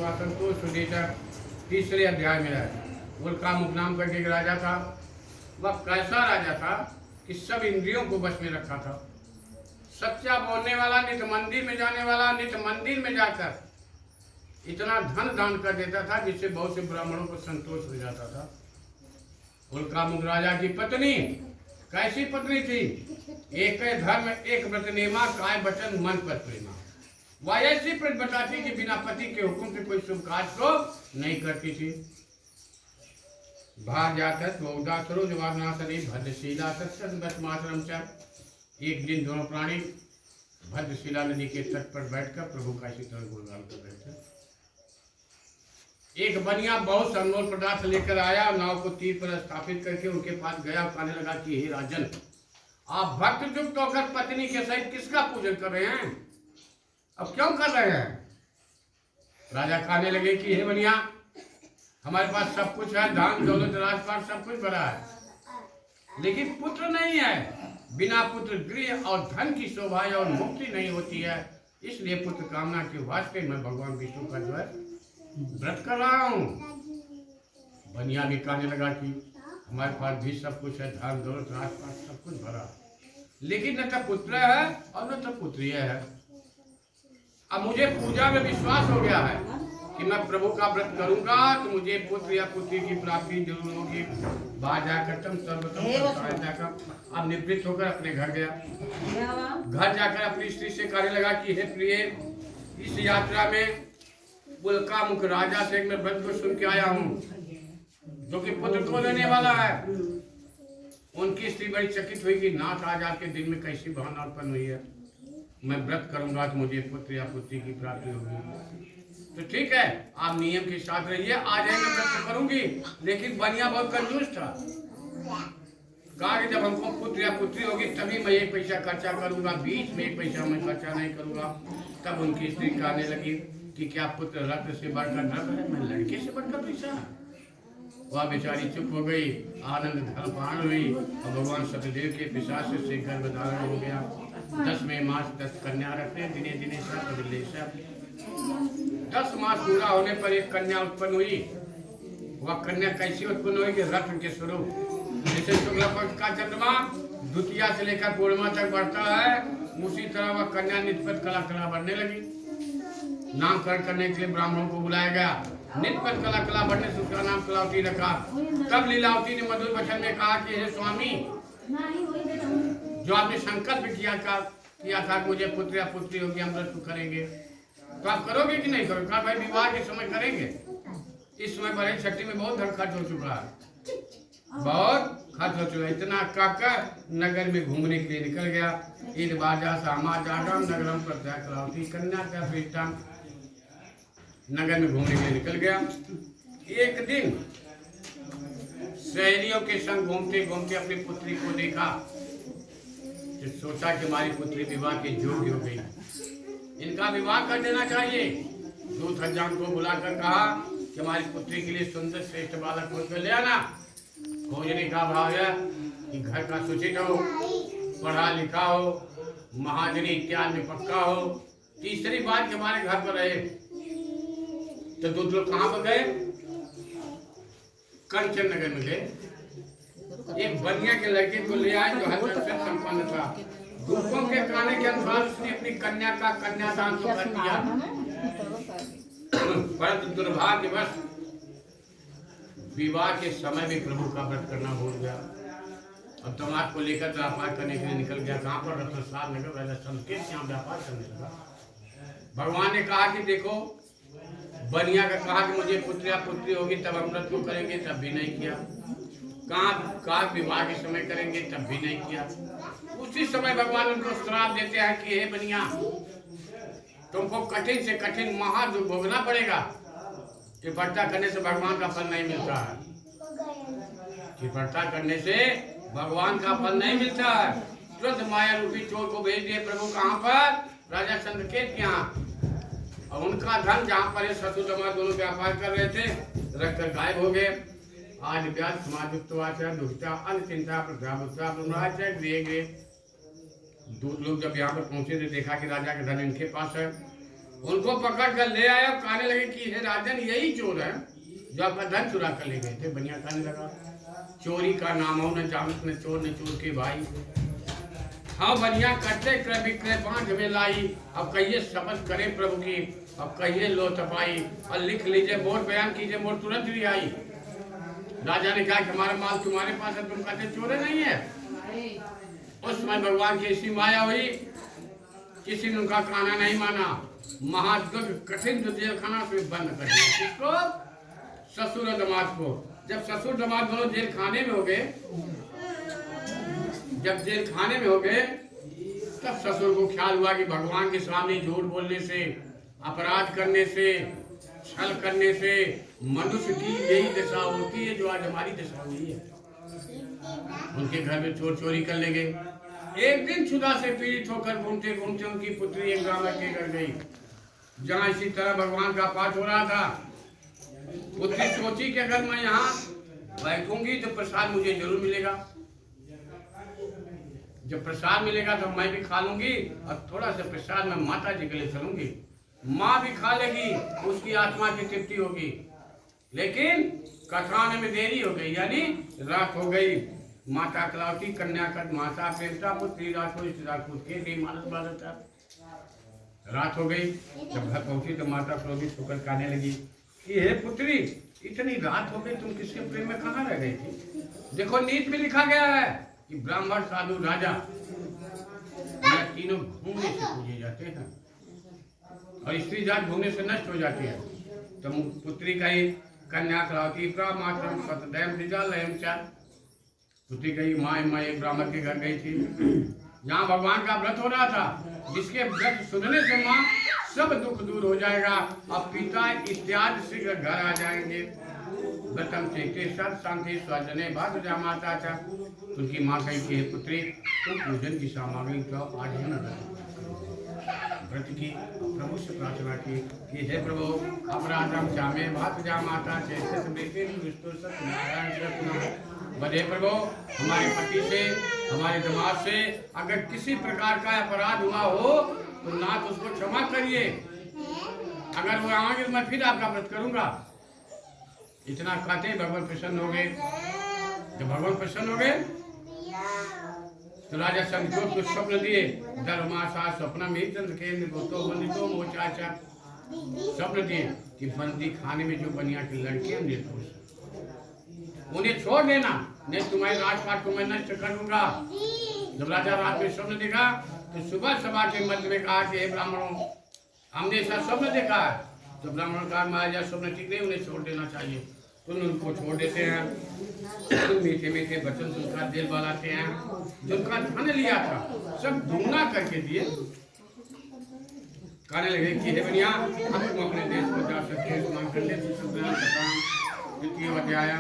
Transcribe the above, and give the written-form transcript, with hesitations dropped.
असंतोष सुनीता तीसरे अध्याय में है। उल्कामुख नाम करके एक राजा था। वह कैसा राजा था कि सब इंद्रियों को बस में रखा था। सच्चा बोलने वाला, नित मंदिर में जाने वाला, नित मंदिर में जाकर इतना धन दान कर देता था जिससे बहुत से ब्राह्मणों को संतोष हो जाता था। उल्कामुख राजा की पत्नी कैसी पत्नी थी? एक धर्म एक व्रत नेमा, काय वचन मन पर प्रेमा। वह ऐसी प्रतिबद्धता थी कि बिना पति के हुक्म से कोई शुभ कार्य को नहीं करती थी। बाहर जाकर बहुधा सरोजवासनासनी भद्रशिला सत्संगतमाश्रम च। एक दिन दोनों प्राणी भद्रशिला नदी के तट पर बैठकर प्रभु का शीतल गुणगान कर रहे थे। एक बनिया बहुत से अनमोल पदार्थ लेकर आया, नाव को तीर पर स्थापित करके उनके पास गया और कहने लगा कि हे राजन, आप भक्त युक्त होकर पत्नी के सहित किसका पूजन कर रहे हैं? अब क्यों कर रहे हैं? राजा कहने लगे कि हे बनिया, हमारे पास सब कुछ है, धन दौलत राजपाट सब कुछ भरा है, लेकिन पुत्र नहीं है। बिना पुत्र गृह और धन की शोभा और मुक्ति नहीं होती है। इसलिए पुत्र कामना के वास्ते मैं भगवान विष्णु का जो है व्रत कर रहा हूँ। बनिया भी कहने लगा कि हमारे पास भी सब कुछ है, धन दौलत राजपाट सब कुछ भरा, लेकिन न तो पुत्र है और न तो पुत्री है। अब मुझे पूजा में विश्वास हो गया है कि मैं प्रभु का व्रत करूंगा तो मुझे पुत्र या पुत्री की प्राप्ति जरूर होगी। बाहर जाकर तुम सर्वतम जाकर अब निवृत्त होकर अपने घर गया। घर जाकर अपनी स्त्री से कहने लगा कि हे प्रिय, इस यात्रा में उल्कामुख राजा से मैं व्रत को सुन के आया हूँ, जो कि पुत्र को देने वाला है। उनकी स्त्री बड़ी चकित हुई कि नाथ आज आपके दिल में कैसी भावना उत्पन्न हुई है। मैं व्रत करूंगा तो मुझे पुत्र या पुत्री की प्राप्ति होगी। तो ठीक है, आप नियम के साथ रहिए, आज मैं व्रत करूंगी। लेकिन बनिया बहुत कंजूस था। कहा कि जब हमको पुत्र या पुत्री होगी तभी मैं एक पैसा खर्चा करूंगा, बीच में एक पैसा मैं खर्चा नहीं करूंगा। तब उनकी स्त्री कहने लगी कि क्या पुत्र रत्न से बढ़कर धन है, मैं लड़के से बढ़कर पैसा? वह बेचारी चुप हो गई, आनंद धनपान हुई और भगवान सतदेव के पिशाच से गर्भधारण हो गया। 10वें मास 10 कन्या रखते, दिने दिने सब बदले सब। 10 मास पूरा होने पर एक कन्या उत्पन्न हुई। वह कन्या कैसी उत्पन्न हुई कि रत्न के स्वरूप। जैसे शुक्ल पक्ष का चंद्रमा द्वितीया से लेकर पूर्णिमा तक बढ़ता है, उसी तरह वह कन्या निष्पत कला कला बढ़ने लगी। नामकरण करने के लिए ब्राह्मणों को बुलाया गया। निष्पत कला कला बढ़ने से उसका नाम कलावती रखा। तब लीलावती ने मधुर वचन में कहा कि हे स्वामी, जो आपने संकल्प किया था कि मुझे पुत्र या पुत्री होगी, हम व्रत करेंगे, तो आप करोगे कि नहीं करोगे? कहा भाई विवाह के समय करेंगे। इस समय बड़े छठी में बहुत धन खर्च हो चुका है, बहुत खर्च हो चुका है। इतना कहकर नगर में घूमने के लिए निकल गया। ईद बाजा सामा जागम नगरम प्रत्याकलावती कन्या का बेटा नगर में घूमने के लिए निकल गया। एक दिन सहेलियों के संग घूमते घूमते अपनी पुत्री को देखा, तो सोचा कि हमारी पुत्री विवाह के योग्य हो गई, इनका विवाह कर देना चाहिए। दूत हजाम को बुलाकर कहा कि हमारी पुत्री के लिए सुंदर श्रेष्ठ बालक खोज कर ले आना। खोजने का भाव है कि घर का सुचित हो, पढ़ा लिखा हो, महाजनी इत्यादि में पक्का हो, तीसरी बात के हमारे घर पर रहे। तो दूत लोग कहाँ पर गए? कंचन नगर में गए। एक बनिया के लड़के को ले आए जो हर से संपन्न था। दूतों के कहने के अनुसार उसने अपनी कन्या का कन्यादान तो कर दिया, परंतु दुर्भाग्यवश विवाह के समय भी प्रभु का व्रत करना भूल गया। अब दामाद को लेकर व्यापार करने के लिए निकल गया। कहाँ पर? रत्नसार नगर राजस्थान के यहाँ व्यापार करने लगा। भगवान ने कहा कि देखो, बनिया का कहा कि मुझे पुत्र या पुत्री होगी तब हम व्रत को करेंगे, तब भी नहीं किया। कहा विवाह के समय करेंगे, तब भी नहीं किया। उसी समय भगवान उनको श्राप देते हैं कि हे बनिया, तुमको कठिन से कठिन महादुख भोगना पड़ेगा। कृपणता करने से भगवान का फल नहीं मिलता है। कृपणता करने से भगवान का फल नहीं मिलता है। तुरंत माया रूपी चोर को भेज दिए प्रभु। कहाँ पर? राजा चंद्रकेत के यहाँ। और उनका धन जहाँ पर ससुर दामाद दोनों व्यापार कर रहे थे, रखकर गायब हो गए। आज व्यास समाजुक्तवाचा दुष्टा अन्य चिंता प्रत्याभुता ब्रह्मराज गृह गृह। दूत लोग जब यहाँ पर पहुंचे थे, देखा कि राजा का धन इनके पास है। उनको पकड़ कर ले आया और कहने लगे कि हे राजन, यही चोर है जो आपका धन चुरा कर ले गए थे। बनिया कहने लगा, चोरी का नाम हो न जानत न चोर न चोर के भाई। हाँ बनिया करते क्रय विक्रय बांध में लाई। अब कहिए शपथ करें प्रभु की, अब कहिए लो तपाई, और लिख लीजिए मोर, बयान कीजिए मोर, तुरंत रिहाई। राजा ने कहा कि हमारा माल तुम्हारे पास है, तुम कहते चोरे नहीं है। उस समय भगवान की ऐसी माया हुई, किसी ने उनका कहना नहीं माना। महादुख कठिन जेल खाना से बंद कर दिया। किसको? ससुर और दामाद को। जब ससुर दामाद दोनों जेल खाने में हो गए, जब जेल खाने में हो गए, तब ससुर को ख्याल हुआ कि भगवान के सामने झूठ बोलने से, अपराध करने से, छल करने से मनुष्य की यही दशा होती है जो आज हमारी दशा हुई है। उनके घर में चोर चोरी कर ले गए। एक दिन क्षुधा से पीड़ित होकर घूमते घूमते उनकी पुत्री एक ब्राह्मण के घर गई, जहाँ इसी तरह भगवान का पाठ हो रहा था। पुत्री सोची कि अगर मैं यहाँ बैठूंगी तो प्रसाद मुझे जरूर मिलेगा, जब प्रसाद मिलेगा तो मैं भी खा लूंगी, और थोड़ा सा प्रसाद मैं माता जी के लिए चलूंगी, माँ भी खा लेगी, उसकी आत्मा की तृप्ति होगी। लेकिन कथा आने में देरी हो गई, यानी रात हो गई। माता कलावती कन्या कर माता प्रेमता पुत्री रात हो, राजपूत के मानस बालता। रात हो गई। जब घर पहुंची तो माता क्रोधित होकर कहने लगी कि हे पुत्री, इतनी रात हो गई, तुम किसके प्रेम में कहाँ रह गई थी? देखो नीति में लिखा गया है कि ब्राह्मण साधु राजा यह तीनों घूमने से पूजे जाते हैं और स्त्री जात घूमने से नष्ट हो जाती है। तो पुत्री कही कन्या कलावती मातरम सतदैव निजालयम चा। पुत्री कही माँ एक ब्राह्मण के घर गई थी, यहाँ भगवान का व्रत हो रहा था, जिसके व्रत सुनने से माँ सब दुख दूर हो जाएगा और पिता इत्यादि शीघ्र घर आ जाएंगे। व्रतम चेते सत शांति स्वजने बाद माता था। उनकी माँ कही कि पुत्री, तुम पूजन की सामग्री तो आज ही न व्रत की प्रभु से प्रार्थना की कि हे प्रभु, अपराधम जामे भात जा माता बधे प्रभु, हमारे पति से, हमारे दिमाग से अगर किसी प्रकार का अपराध हुआ हो तो नाथ उसको क्षमा करिए। अगर वो आएंगे तो मैं फिर आपका व्रत करूंगा। इतना कहते ही भगवान प्रसन्न हो गए। जब भगवान प्रसन्न हो गए तो राजा शंखचूड़ को स्वप्न दिए। धर्माशा स्वप्न में चंद्र केंद्र गोतो बंदितो मोचाचा। स्वप्न दिए कि बंदी खाने में जो बनिया की लड़कियां निर्दोष, उन्हें छोड़ देना, नहीं तुम्हारे राजपाट को मैं नष्ट कर दूंगा। जब राजा रात में स्वप्न देखा तो सुबह सभा के मध्य में कहा कि हे ब्राह्मणों, हमने ऐसा स्वप्न देखा है। तो ब्राह्मण कहा महाराजा स्वप्न ठीक नहीं, उन्हें छोड़ देना चाहिए। तो उनको छोड़ देते हैं। मीठे मीठे वचन सुनकर दिल बहलाते हैं। जिनका धन लिया था सब दुगना करके दिए। कहने लगे कि हे बनिया, अब तुम अपने देश को जा सकते हो। द्वितीय अध्याय